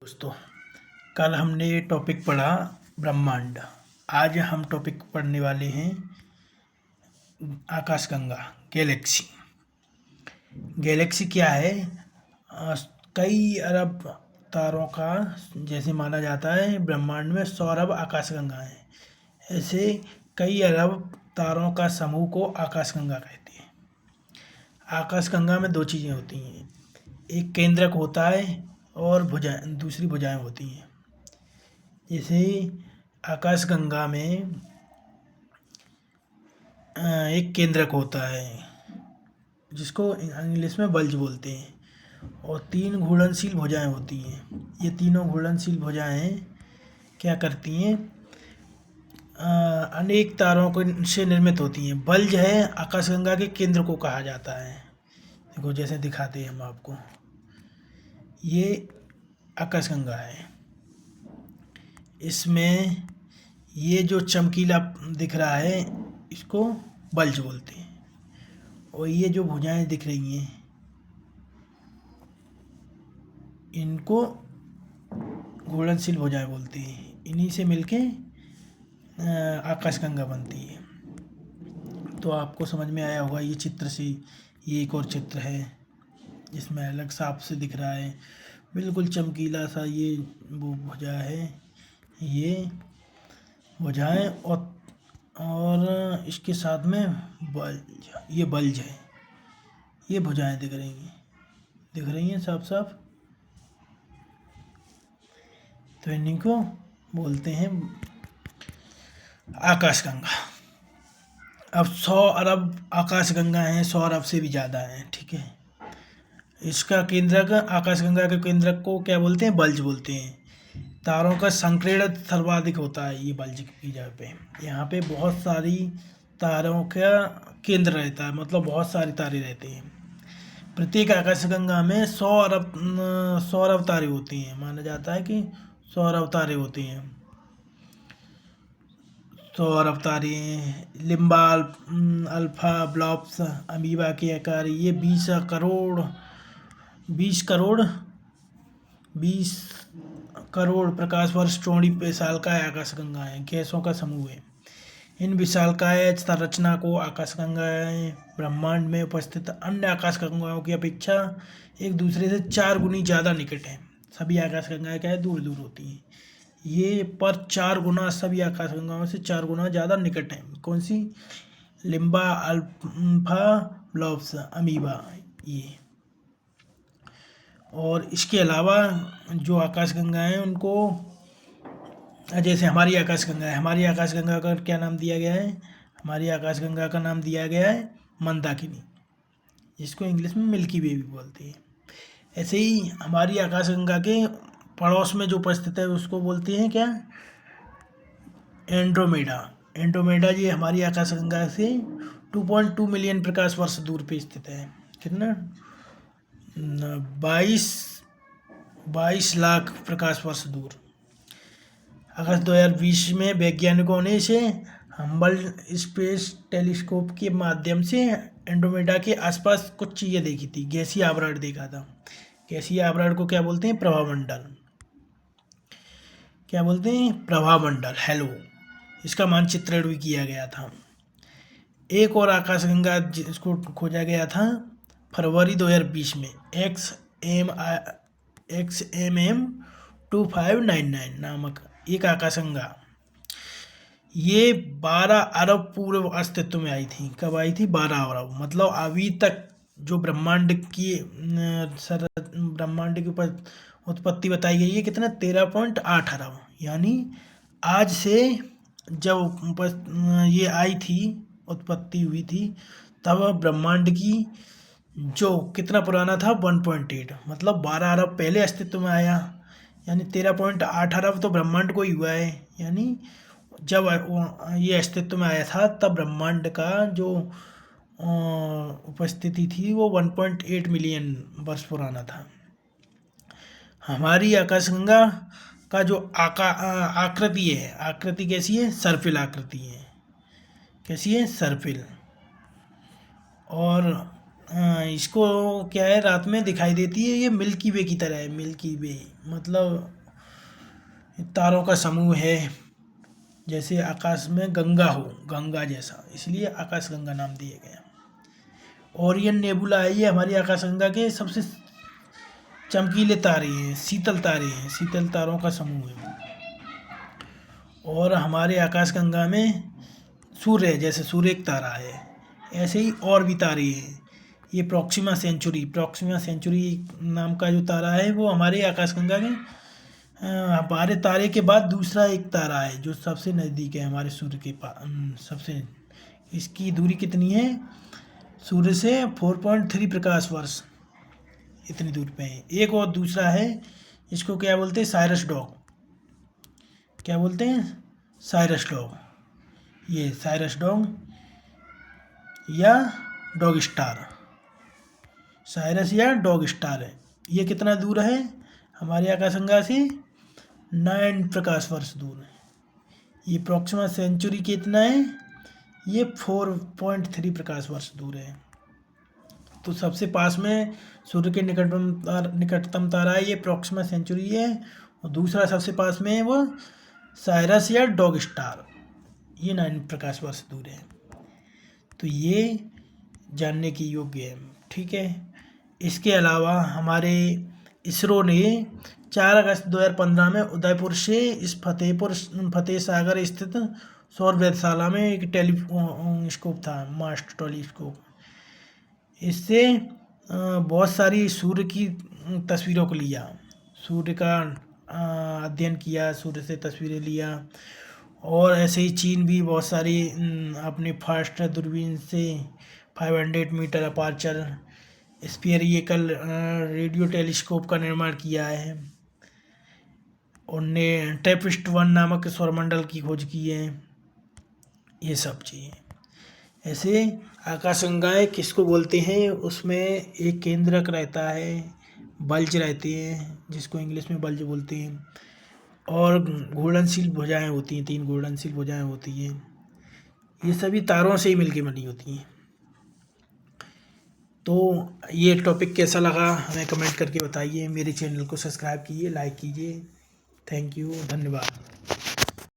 दोस्तों, कल हमने टॉपिक पढ़ा ब्रह्मांड। आज हम टॉपिक पढ़ने वाले हैं आकाशगंगा, गैलेक्सी। गैलेक्सी क्या है? अ, कई अरब तारों का जैसे माना जाता है ब्रह्मांड में 100 अरब आकाशगंगा हैं। ऐसे कई अरब तारों का समूह को आकाशगंगा कहते हैं। आकाशगंगा में दो चीज़ें होती हैं, एक केंद्रक होता है और दूसरी भुजाएं होती हैं। जैसे आकाशगंगा में एक केंद्रक होता है जिसको इंग्लिश में बल्ज बोलते हैं, और 3 घूर्णनशील भुजाएं होती हैं। ये तीनों घूर्णनशील भुजाएं क्या करती हैं? अनेक तारों को से निर्मित होती हैं। बल्ज है आकाशगंगा के केंद्र को कहा जाता है। देखो जैसे दिखाते हैं हम आपको, ये आकाशगंगा है। इसमें ये जो चमकीला दिख रहा है इसको बल्ज बोलते हैं, और ये जो भुजाएं दिख रही हैं इनको घूर्णनशील भुजाएं बोलते हैं। इन्हीं से मिलके आकाशगंगा बनती है। तो आपको समझ में आया होगा ये चित्र से। ये एक और चित्र है जिसमें अलग साफ से दिख रहा है, बिल्कुल चमकीला सा ये वो भुजा है, ये भुजाएं, और इसके साथ में बल्ज, ये बल्ज है। ये भुजाएं दिख रही हैं साफ साफ। तो इन्हीं को बोलते हैं आकाशगंगा। अब 100 अरब आकाशगंगा हैं, 100 अरब से भी ज़्यादा हैं, ठीक है। इसका केंद्रक, आकाशगंगा के केंद्रक को क्या बोलते हैं? बल्ज बोलते हैं। तारों का संकीर्ण सर्वाधिक होता है ये बल्ज की जगह पे। यहाँ पे बहुत सारी तारों का केंद्र रहता है, मतलब बहुत सारे तारे रहते हैं। प्रत्येक आकाशगंगा में 100 अरब तारे होते हैं। माना जाता है कि 100 अरब तारे होते हैं। 100 अरब तारे लिम्बा, अल्फा, ब्लॉप्स, अमीबा के आकार, ये 20 करोड़ प्रकाश वर्ष चौड़ी विशालकाय आकाशगंगा है, गैसों का समूह है। इन विशालकाय संरचना को आकाशगंगाएं ब्रह्मांड में उपस्थित अन्य आकाशगंगाओं की अपेक्षा एक दूसरे से 4 गुनी ज़्यादा निकट हैं। सभी आकाशगंगाएं क्या है? दूर दूर होती हैं। ये पर 4 गुना, सभी आकाशगंगाओं से 4 गुना ज़्यादा निकट हैं। कौन सी? लिम्बा, अल्फा, ब्लॉप्स, अमीबा, ये। और इसके अलावा जो आकाशगंगा हैं उनको, जैसे हमारी आकाशगंगा का क्या नाम दिया गया है? हमारी आकाशगंगा का नाम दिया गया है मंदाकिनी, जिसको इंग्लिश में मिल्की वे भी बोलते हैं। ऐसे ही हमारी आकाशगंगा के पड़ोस में जो उपस्थित है उसको बोलते हैं क्या? एंड्रोमेडा। ये हमारी आकाशगंगा से 2.2 मिलियन प्रकाश वर्ष दूर पे स्थित है। कितना? 22 लाख प्रकाश वर्ष दूर। अगस्त 2020 में वैज्ञानिकों ने इसे हम्बल स्पेस टेलीस्कोप के माध्यम से एंड्रोमेडा के आसपास कुछ चीज़ें देखी थी। गैसीय आवरण देखा था। गैसीय आवरण को क्या बोलते हैं? प्रभामंडल। क्या बोलते हैं? प्रभामंडल। हेलो, इसका मानचित्रण भी किया गया था। एक और आकाशगंगा जिसको खोजा गया था फरवरी 2020 में, XMM 2599 नामक एक आकाशगंगा। ये 12 अरब पूर्व अस्तित्व में आई थी। कब आई थी? 12 अरब। मतलब अभी तक जो ब्रह्मांड की उत्पत्ति बताई गई है कितना? 13.8 अरब। यानी आज से जब ये आई थी, उत्पत्ति हुई थी, तब ब्रह्मांड की जो कितना पुराना था? 1.8, मतलब 12 अरब पहले अस्तित्व में आया। यानी 13.8 अरब तो ब्रह्मांड को ही हुआ है। यानी जब ये अस्तित्व में आया था तब ब्रह्मांड का जो उपस्थिति थी वो 1.8 मिलियन वर्ष पुराना था। हमारी आकाशगंगा का जो आकृति है, आकृति कैसी है? सर्पिल आकृति है। कैसी है? सर्पिल। और इसको क्या है, रात में दिखाई देती है, ये मिल्की वे की तरह है। मिल्की वे मतलब तारों का समूह है, जैसे आकाश में गंगा हो, गंगा जैसा, इसलिए आकाशगंगा नाम दिया गया। ओरियन नेबुला है, ये हमारी आकाशगंगा के सबसे चमकीले तारे हैं, शीतल तारे हैं, शीतल तारों का समूह है। और हमारे आकाशगंगा में सूर्य है, जैसे सूर्य एक तारा है, ऐसे ही और भी तारे हैं। ये प्रॉक्सिमा सेंचुरी नाम का जो तारा है वो हमारे आकाशगंगा के हमारे तारे के बाद दूसरा एक तारा है जो सबसे नज़दीक है हमारे सूर्य के सबसे। इसकी दूरी कितनी है सूर्य से? 4.3 प्रकाश वर्ष, इतनी दूर पे है। एक और दूसरा है, इसको क्या बोलते हैं? Cyrus dog. क्या बोलते हैं? Cyrus dog. ये साइरस डॉग या डॉग स्टार, साइरस या डॉग स्टार है। ये कितना दूर है हमारे आकाशगंगा से? 9 प्रकाश वर्ष दूर है। ये प्रॉक्सिमा सेंचुरी कितना है? ये 4.3 प्रकाश वर्ष दूर है। तो सबसे पास में सूर्य के निकटतम तारा है ये प्रॉक्सिमा सेंचुरी है, और दूसरा सबसे पास में है वो साइरस या डॉग स्टार, ये 9 प्रकाश वर्ष दूर है। तो ये जानने की योग्य है, ठीक है। इसके अलावा हमारे इसरो ने 4 अगस्त 2015 में उदयपुर से इस फतेह सागर स्थित सौर वेधशाला में एक टेलीस्कोप था, मास्ट टेलीस्कोप। इससे बहुत सारी सूर्य की तस्वीरों को लिया, सूर्य का अध्ययन किया, सूर्य से तस्वीरें लिया। और ऐसे ही चीन भी बहुत सारी अपनी फास्ट दूरबीन से 500 metre aperture spherical radio telescope का निर्माण किया है। उनने ट्रैपिस्ट 1 नामक सौरमंडल की खोज की है। ये सब चीज़ें। ऐसे आकाशगंगाएँ किसको बोलते हैं? उसमें एक केंद्रक रहता है, बल्ज रहते हैं जिसको इंग्लिश में बल्ज बोलते हैं, और घूर्णनशील भुजाएं होती हैं, 3 घूर्णनशील भुजाएं होती हैं। ये सभी तारों से ही मिलके बनी होती हैं। तो ये टॉपिक कैसा लगा हमें कमेंट करके बताइए। मेरे चैनल को सब्सक्राइब कीजिए, लाइक कीजिए। थैंक यू, धन्यवाद।